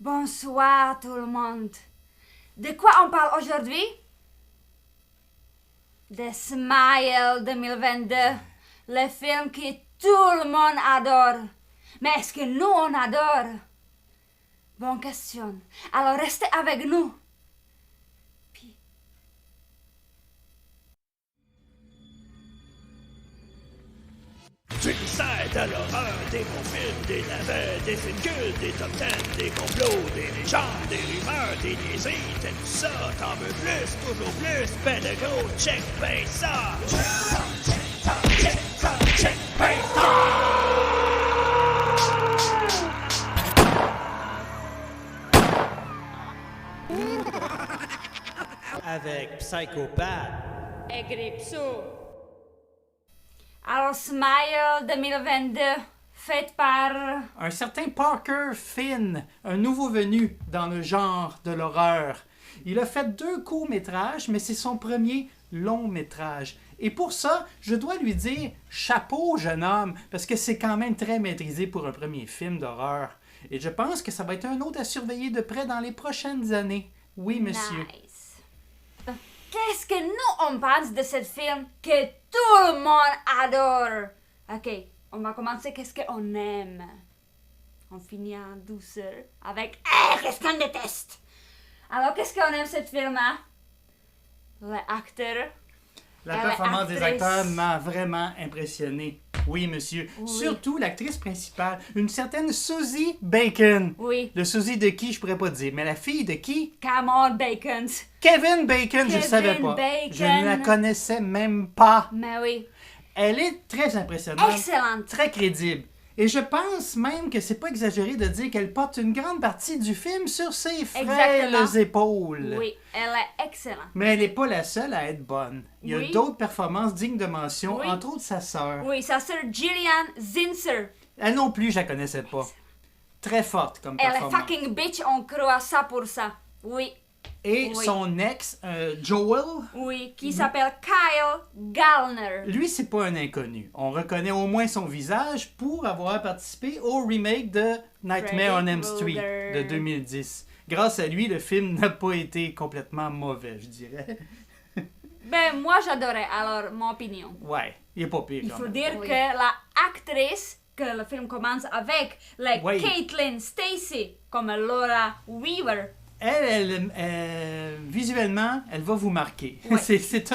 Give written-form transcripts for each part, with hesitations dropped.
Bonsoir tout le monde. De quoi on parle aujourd'hui? De Smile 2022, le film que tout le monde adore. Mais est-ce que nous on adore? Bonne question. Alors restez avec nous. Puis... Tu nous sais à l'horreur, des bons films, des navets, des films cultes, des top 10, des complots, des légendes, des rumeurs, des niaiseries, t'aimes ça, t'en veux plus, toujours plus, ben de gros, check, ben ça! Check, ben Avec Psychopathe. Et Gripsou. Alors Smile 2022, fait par... Un certain Parker Finn, un nouveau venu dans le genre de l'horreur. Il a fait 2 courts-métrages, mais c'est son premier long-métrage. Et pour ça, je dois lui dire chapeau, jeune homme, parce que c'est quand même très maîtrisé pour un premier film d'horreur. Et je pense que ça va être un autre à surveiller de près dans les prochaines années. Oui, monsieur. Nice. Qu'est-ce que nous on pense de ce film que tout le monde adore? Ok, on va commencer qu'est-ce qu'on aime. On finit en douceur avec qu'est-ce qu'on déteste. Alors qu'est-ce qu'on aime ce film, hein? L'acteur. La Elle est performance des actrice. acteurs m'a vraiment impressionné. Oui, monsieur. Oui. Surtout l'actrice principale, une certaine Susie Bacon. Oui. Le Susie de qui, je pourrais pas te dire, mais la fille de qui? Come on, Bacon. Kevin Bacon, je Kevin savais pas. Bacon. Je ne la connaissais même pas. Mais oui. Elle est très impressionnante, Excellente. très crédible. Et je pense même que c'est pas exagéré de dire qu'elle porte une grande partie du film sur ses frêles Exactement. épaules. Oui, elle est excellente. Mais elle n'est pas la seule à être bonne. Il y a Oui. d'autres performances dignes de mention, Oui. entre autres sa sœur. Oui, sa sœur Gillian Zinser. Elle non plus, je la connaissais pas. Très forte comme Elle est performance. fucking bitch, on croit ça pour ça. Oui, Et Oui. son ex, Joel, oui, qui s'appelle Kyle Gallner. lui, c'est pas un inconnu. On reconnaît au moins son visage pour avoir participé au remake de Nightmare on Freddy Elm Street Krueger. de 2010. Grâce à lui, le film n'a pas été complètement mauvais, je dirais. Ben, moi j'adorais, alors mon opinion. Ouais, il est pas pire Il quand faut même. dire Oui. que la actrice que le film commence avec, Oui. Caitlin Stacy, comme Laura Weaver. Visuellement, elle va vous marquer. Ouais. C'est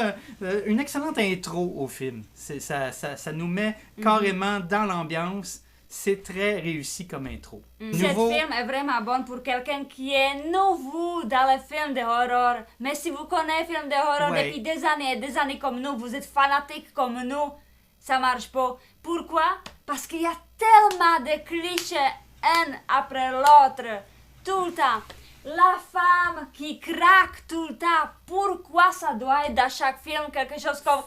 une excellente intro au film. Ça nous met carrément dans l'ambiance. C'est très réussi comme intro. Cet film est vraiment bon pour quelqu'un qui est nouveau dans les films de horreur. Mais si vous connaissez les films de horreur Ouais. depuis des années et des années comme nous, vous êtes fanatique comme nous, ça marche pas. Pourquoi? Parce qu'il y a tellement de clichés un après l'autre, tout le temps. La femme qui craque tout le temps, pourquoi ça doit être dans chaque film quelque chose comme...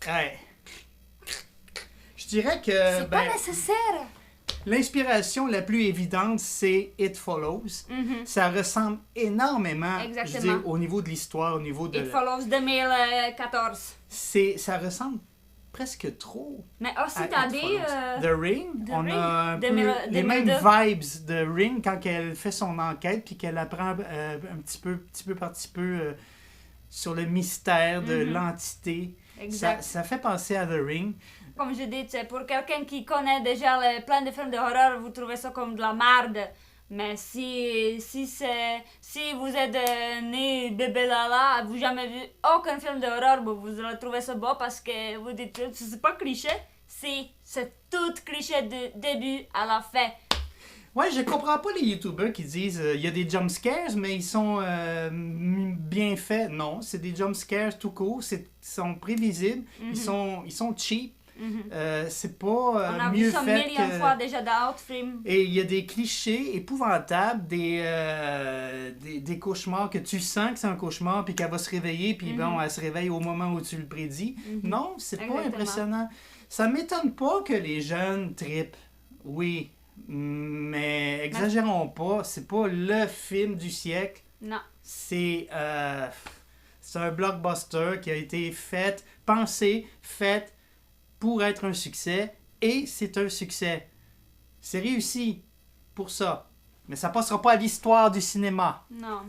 Ouais. Je dirais que C'est pas nécessaire. l'inspiration la plus évidente, c'est It Follows. Ça ressemble énormément, je Exactement. veux dire, au niveau de l'histoire, au niveau de... It Follows 2014. Ça ressemble presque trop Mais aussi, à t'as It dit... Follows. The Ring, The on Ring, a un peu 2000 les mêmes 2002. vibes de Ring quand elle fait son enquête puis qu'elle apprend un petit peu par petit peu sur le mystère de l'entité. Exact. Ça fait penser à The Ring. Comme je dis, c'est pour quelqu'un qui connaît déjà plein de films d'horreur, vous trouvez ça comme de la merde. Mais si vous êtes né bébé Lala, vous jamais vu aucun film d'horreur, vous le trouvez ça beau parce que vous dites, c'est pas cliché, c'est tout cliché du début à la fin. Ouais, je comprends pas les YouTubers qui disent il y a des jump scares, mais ils sont bien faits. Non, c'est des jump scares tout court, ils sont prévisibles, ils sont cheap. C'est pas On a mieux vu ça fait millions de que... fois déjà dans d'autres films. Et il y a des clichés épouvantables, des cauchemars que tu sens que c'est un cauchemar, puis qu'elle va se réveiller, puis bon, elle se réveille au moment où tu le prédis. Non, c'est pas Exactement. impressionnant. Ça m'étonne pas que les jeunes trippent. Oui, mais exagérons pas, c'est pas le film du siècle. Non. C'est un blockbuster qui a été pensé, fait pour être un succès, et c'est un succès. C'est réussi. pour ça. Mais ça passera pas à l'histoire du cinéma. Non,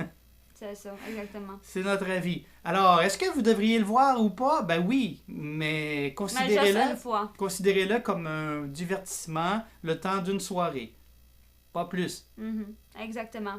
c'est ça, exactement. C'est notre avis. Alors, est-ce que vous devriez le voir ou pas? Ben oui, mais Mais juste une fois. considérez-le comme un divertissement le temps d'une soirée. Pas plus. Exactement.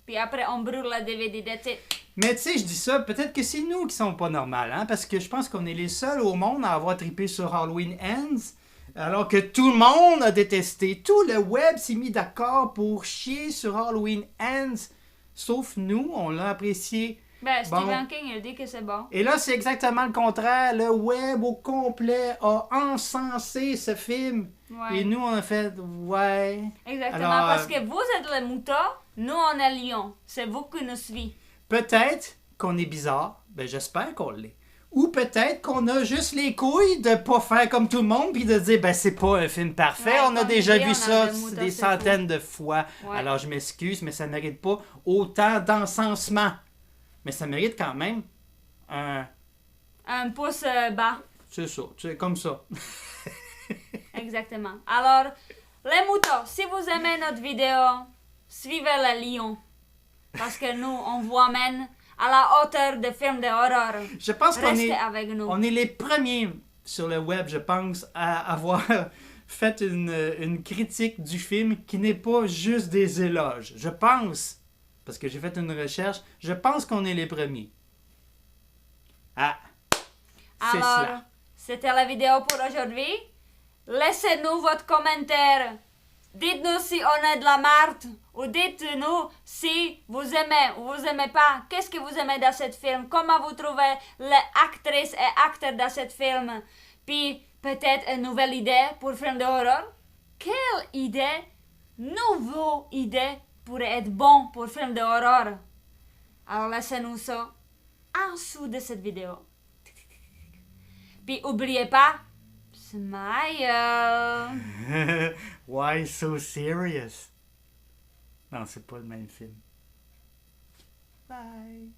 Puis après, on brûle la DVD, that's it. Mais tu sais, je dis ça, peut-être que c'est nous qui sommes pas normales, hein? Parce que je pense qu'on est les seuls au monde à avoir trippé sur Halloween Ends, alors que tout le monde a détesté. Tout le web s'est mis d'accord pour chier sur Halloween Ends, sauf nous, on l'a apprécié. Ben, Bon. Stephen King, il a dit que c'est bon. Et là, c'est exactement le contraire. Le web au complet a encensé ce film. Ouais. Et nous, on a fait, ouais. Exactement, Alors, parce que vous êtes les moutons, nous on est lions. C'est vous qui nous suivez. Peut-être qu'on est bizarre. Ben, j'espère qu'on l'est. Ou peut-être qu'on a juste les couilles de pas faire comme tout le monde puis de dire, ben, c'est pas un film parfait. Ouais, on a comme déjà dit, vu on ça a des moutons, des c'est centaines de fois. Ouais. Alors, je m'excuse, mais ça mérite pas autant d'encensement. Mais ça mérite quand même un... Un pouce bas. C'est ça, c'est comme ça. Exactement. Alors, les moutons, si vous aimez notre vidéo, suivez les lions. Parce que nous, on vous amène à la hauteur des films d'horreur. Je pense qu'on Restez est... avec nous. On est les premiers sur le web, je pense, à avoir fait une critique du film qui n'est pas juste des éloges. Je pense, parce que j'ai fait une recherche, je pense qu'on est les premiers. Ah, c'est Alors, cela. c'était la vidéo pour aujourd'hui. Laissez-nous votre commentaire. Dites-nous si on est de la merde. Ou dites-nous si vous aimez ou vous aimez pas. Qu'est-ce que vous aimez dans ce film? Comment vous trouvez les actrices et acteurs dans ce film? Puis, peut-être une nouvelle idée pour film d'horreur? Quelle idée, nouveau idée pourrait être bon pour film d'horreur? Alors, laissez-nous ça en dessous de cette vidéo. Puis, oubliez pas, smile. Why so serious? Non, c'est pas le même film. Bye.